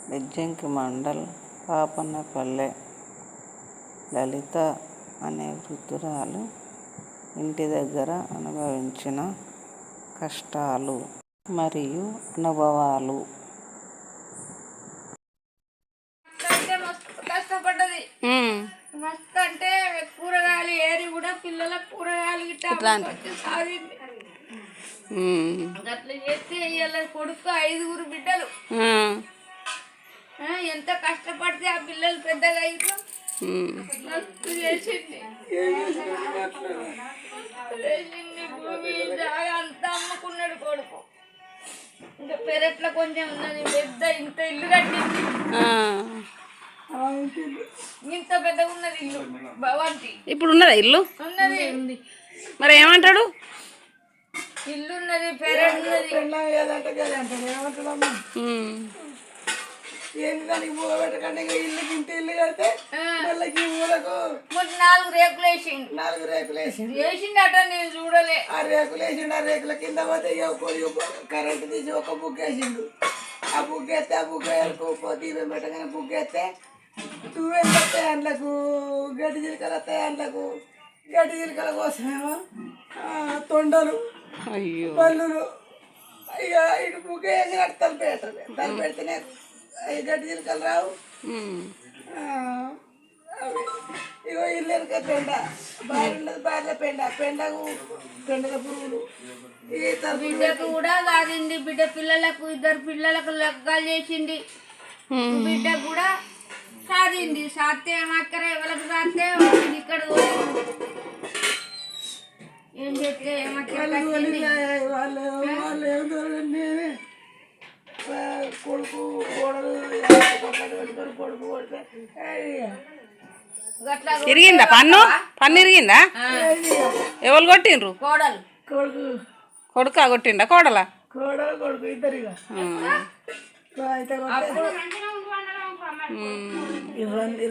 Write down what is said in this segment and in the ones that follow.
బెజ్జంకి మండల్ పాపన్నపల్లె లలిత అనే వృద్ధురాలు ఇంటి దగ్గర అనుభవించిన కష్టాలు మరియు అనుభవాలు. కష్టపడ్డది మస్తు. అంటే కూరగాయలు ఏరి కూడా పిల్లలకు కూరగాయలు అట్లా చేస్తే ఇవాళ కొడుకు 5 బిడ్డలు. ఎంత కష్టపడితే ఆ పిల్లలు పెద్దగా అయ్యారు. మస్తు చేసింది. భూమి జాగా అంతా అమ్ముకున్నాడు కొడుకు. ఇంకా పెరట్లో కొంచెం ఉన్నది, పెద్ద ఇంత ఇల్లు కట్టింది. ఇంత పెద్దగా ఉన్నది ఇల్లు భవంతి. ఇప్పుడు ఉన్నదా ఇల్లు? ఉన్నది. మరి ఏమంటాడు? ఇల్లు ఉన్నది, పెరడు ఉన్నది. ఏంటి దానికి పూల పెట్టకండి ఇల్లుకి ఇంటి ఇల్లు కడితే వాళ్ళకి ఊరకు 4 రేకులు వేసిండు. 4 రేకులు వేసిండట, నేను చూడలే. ఆ రేకులు వేసిండు. ఆ రేకుల కింద పోతే కరెంట్ తీసి ఒక బుక్ వేసిండు. ఆ బుక్ వేస్తే ఆ బుక్ దీపం పెట్టగానే బుక్ వేస్తే 12 వస్తాయి అందులకు, గడ్డి జీలకలు వస్తాయి అందులకు. గడ్డి జీలకల కోసమేమో తొండలు, పల్లులు. ఇక ఇటు బుక్ వేసి తలు పెట్టరు. తలు పెడితేనే గడ్డి జీలకలు రావు. ఇగో ఇల్లు వెనక పెండ, బారి ఉండదు, బారిలో పెండల పురుగులు. బిడ్డకు కూడా కాదండి, బిడ్డ పిల్లలకు 2 పిల్లలకు లగ్గాలు చేసింది. బిడ్డ కూడా సాధింది. సాధ్తే ఏమక్కర ఎవరికి సాధ్తే ఇక్కడ ఏం చెప్తే నేనే కొడుకు కోడలు కొడుకు కొడితే ఇరిగిందా? పన్ను ఇరిగిందా? ఎవరు కొట్టిండ్రు? కోడలు కొడుకు కొడుకా కొట్టిండా కోడలా? కోడలు కొడుకు ఇద్దరుగా అయితే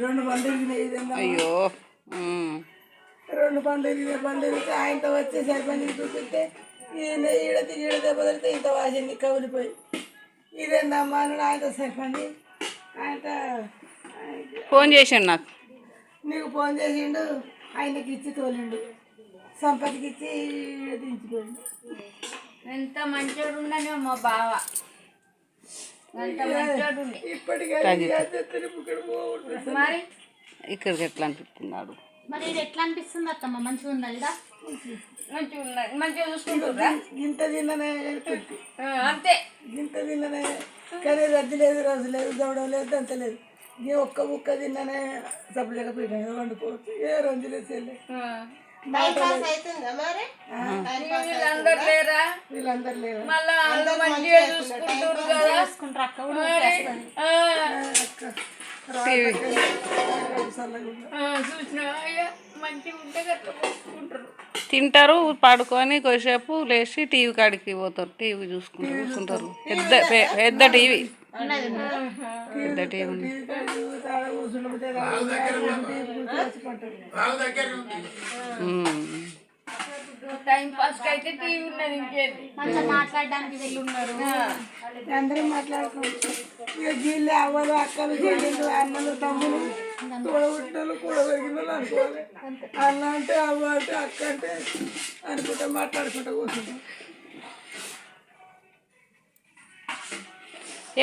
2 బండ్లు ఇరిగినాయి. అయ్యో 2 బండ్లు ఇరిగితే ఆయనతో వచ్చి సరిపండికి చూపిస్తే ఈయన ఈడ దెబ్బ తగిలితే ఇంత వాసింది కవిలిపోయి. ఇదేందమ్మా అని ఆయనతో సరిపండి ఆయనతో ఫోన్ చేసిండు నాకు. నీకు ఫోన్ చేసిండు, ఆయనకి ఇచ్చి తోలిండు, సంపత్కి ఇచ్చి దించిపోయిండు. ఎంత మంచోడు ఉండనే మా బావ. ఇప్పటికే మరి ఇక్కడికి ఎట్లా అనిపిస్తున్నాడు? మరి ఇది ఎట్లా అనిపిస్తుంది అత్తమ్మ? మంచిగా ఉందా? మంచిగా చూసుకుంటుందా? గింత తిన్ననే అంతే. గింత తిన్ననే కానీ రద్దు లేదు, రోజు లేదు, దౌడం లేదు, అంత లేదు. ఈ ఒక్క ముక్క తిన్ననే సపలేకపోయినా వండుకోవచ్చు. ఏ రోజు లేదు చెల్లి. వీళ్ళందరూ లేరా? వీళ్ళందరూ లేరు. మళ్ళా మంచిగా చూసుకుంటారు కదా. చూసినా మంచిగా ఉంటే కట్టుకుంటారు. తింటారు, పడుకొని కొద్దిసేపు లేచి టీవీ కాడికి పోతారు, టీవీ చూసుకుంటారు. పెద్ద టీవీ ఉంది. టైం పాస్ అయితే టీవీ ఉన్నది. ఇంకేంటి మాట్లాడడానికి వెళ్ళి ఉన్నారు. అందరూ మాట్లాడుకుంటారు. ఇక వీళ్ళు అవ్వలు, అక్కలు, చెల్లెళ్ళు, అన్నలు, తమ్ములు, తోడబుట్టలు, కూడబెరిగిన వాళ్ళు అనుకోవాలి. అన్న అంటే అవ్వ అంటే అక్క అంటే అనుకుంటా మాట్లాడుకుంటా కూర్చుంటాం.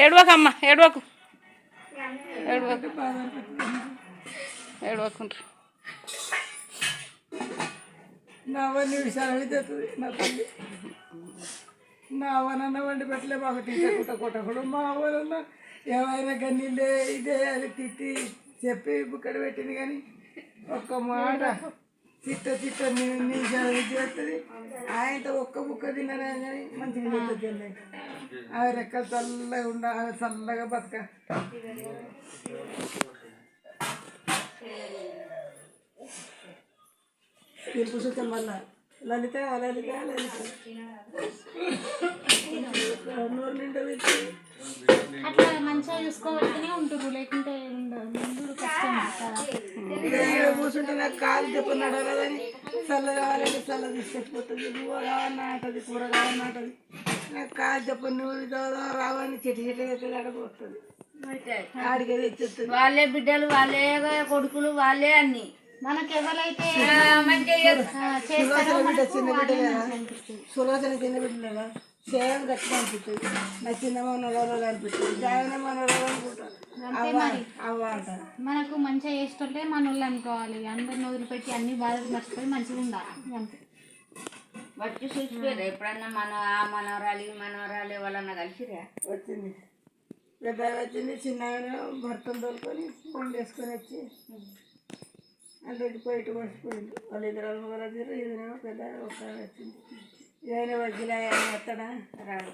ఏడవకమ్మా, ఏడవకు. నా అవన్నీ విషయాలు అవుతుంది. నా తల్లి నా అవనన్న వండి పెట్టలే మాకు తీసకుండా కొట్టకూడదు. మా అవనన్న ఏమైనా గన్నీళ్ళే ఇదే అది తిట్టి చెప్పి బుక్కడ పెట్టింది. కానీ ఒక్క మాట చిట్ట నిమిషాలు చేస్తుంది. ఆయనతో ఒక్క బుక్క తిన్నానే కానీ మంచిగా చేస్తుంది. ఆమె రెక్కలు చల్లగా ఉండ, ఆమె చల్లగా బతక. తీర్పు సూచన మళ్ళా లలిత నోరు నిండా అట్లా మంచిగా చూసుకోబట్టినే ఉంటున్నారు, లేకుంటే కష్టం కదా. కూర్చుంటే నాకు కాలు చెప్పు నడవలేదని చల్ల కావాలంటే చల్ల తీసుకెళ్ళిపోతుంది. పువ్వు కావాలన్నా అంటది, కూర కావాలన్నా అంటది. నాకు కాలు చెప్పు నువ్వు రావని చెట్టు చెట్టు అడగ వస్తుంది. ఆడికే తెచ్చేస్తుంది. వాళ్ళే బిడ్డలు, వాళ్ళే కొడుకులు, వాళ్ళే అన్ని మనకి ఎవరైతే మంచిగా చేస్తారో బిడ్డ చిన్న బిడ్డ లేదా అనిపిస్తుంది. సులోచన చిన్న బిడ్డ లేదా సేమ్ గట్టిగా అనిపిస్తుంది. నా చిన్న మనోరాలు అనిపిస్తుంది. జాయిన్ మనోరాలు అనుకుంటారు. అవ్వ అంటారు. మనకు మంచిగా చేస్తుంటే మన వాళ్ళు అనుకోవాలి. అందరిని వదిలిపెట్టి అన్ని బాధలు మర్చిపోయి మంచిగా ఉండాలి అంతే. వచ్చి చూసిపోయారు ఎప్పుడన్నా మనవరాలు ఈ మనవరాలు ఎవరన్నా కలిసిరా? వచ్చింది పెద్ద వచ్చింది. చిన్నగానే భర్తను తోలుకొని ఫోన్ చేసుకొని వచ్చి అందరికి పోయిட்டு మర్చిపోయింది. వాళ్ళు ఇద్దరు అమ్మగారు వచ్చారు. ఇదేమో పెద్ద ఒక వచ్చింది. ఏమైనా వద్దులే వస్తాడా రాడు.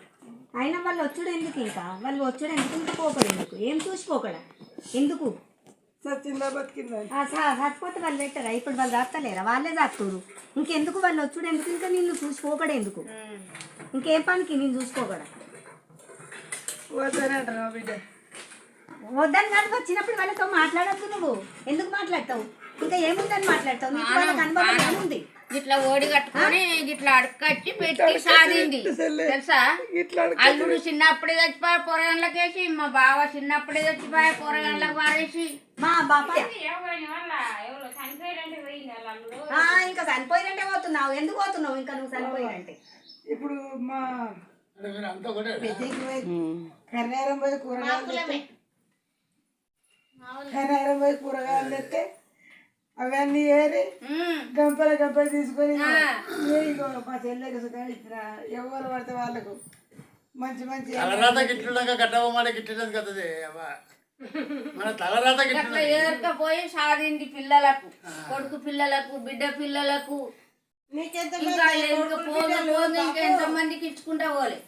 అయినా వాళ్ళు వచ్చుడు ఎందుకు, ఇంకా వాళ్ళు వచ్చుడు ఎందుకు, ఇంకా పోకడు ఎందుకు, ఏం చూసిపోకడా ఎందుకు? సచ్చిందా బతికిందా? చచ్చిపోతే వాళ్ళు పెట్టారా? ఇప్పుడు వాళ్ళు దాస్తలేరా? వాళ్ళే దాస్తురు. ఇంకెందుకు వాళ్ళు వచ్చుడు ఎందుకు, ఇంకా నిన్ను చూసిపోకడా ఎందుకు? ఇంకేం పనికి నేను చూసుకోకడా? వద్దనే అంటారు బిడ్డ. వద్దని కానీ వచ్చినప్పుడు వాళ్ళతో మాట్లాడద్దు. నువ్వు ఎందుకు మాట్లాడతావు? ఇంకా ఏముందని మాట్లాడతావు? నీకు వాళ్ళకి అనుభవం ఏముంది? ఇట్లా ఓడి కట్టుకొని ఇట్లా అడకచ్చి పెట్టి సాధింది తెలుసా? అల్లుడు చిన్నప్పుడే చచ్చిపోయి పొరగండ్లకేసి, మా బావ చిన్నప్పుడే చచ్చిపోయి పొరగండ్లకు పారేసి, మా బాప ఇంకా చనిపోయినంటే పోతున్నావు. ఎందుకు పోతున్నావు ఇంకా నువ్వు చనిపోయినంటే? ఇప్పుడు మా కర్ణారం పోయి కూరగాయలు తెస్తే అవన్నీ ఏరి గంపలు తీసుకొని మా చెల్లెకి సుఖం ఇచ్చిన ఎవరు పడితే వాళ్ళకు మంచి మంచి తలరాత గిట్లున్నాక గడ్డమాట గిట్టినది కదా మన తలరాత అట్లా ఏర్కపోయి సాధింది పిల్లలకు, కొడుకు పిల్లలకు, బిడ్డ పిల్లలకు. నీకెంత ఇంకా పోదు ఇంకా ఎంతమందికి ఇచ్చుకుంటా పోలే.